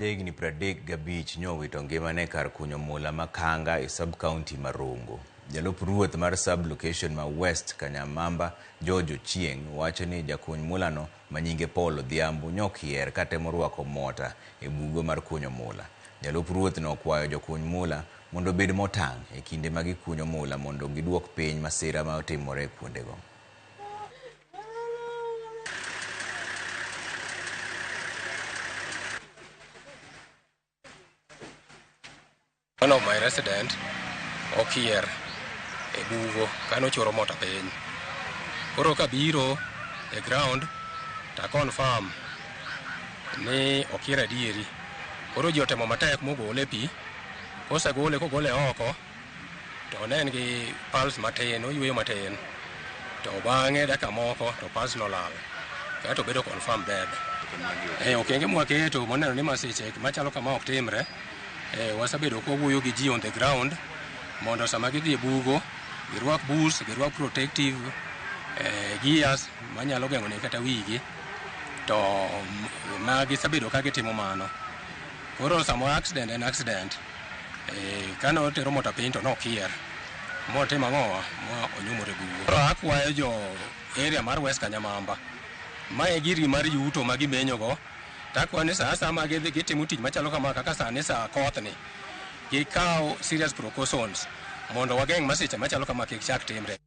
Higni 35 nyowito ngimane kar kunyo mula Makanga e sub-county Marongo. Jalup ruoth mar sub-location ma West Kanyamamba George Ochieng wacho ni jakuny mulano manyinge Paul Odhiambo nyokier katemo rwako mota e bugo mar kunyo mula. Jalup ruoth no kwayo jokuny mula mondo bed motang' e kinde ma gikunyo mula mondo giduok piny masira ma otimore kuondego. One of my resident okier e bugo kano choro mota piny. Koro kabiro e ground ta confirm ni okier adieri. Koro ji otemo matek mogole pi. Kosegole kogole oko to ne en gi pulse matin, oyweyo matin. To bang'e dakika moko to pulse nolal. Kaeto bedo confirm dead. Okenge mwaketo moneno ni masiche machalo kama ok timre. Wasabedo kowuoyo gi ji on the ground mondo sama gidhi e bugo girwak boots, girwak protective gears manyalo geng'o ne kata wigi, to gisabedo ka gitimo mano. Koro sama accident en accident, kano otero mota piny to nokier motimo ang'owa ma onyumore bugo. Koro akwayo jo area mar West Kanyamamba mae giri mar yuto ma gimenyogo. Takwa ni sa ma gitimo tich machalo kama kaka sani sa koth ni, gikaw serious precautions mondo wageng' masiche machalo kama kik chak timre.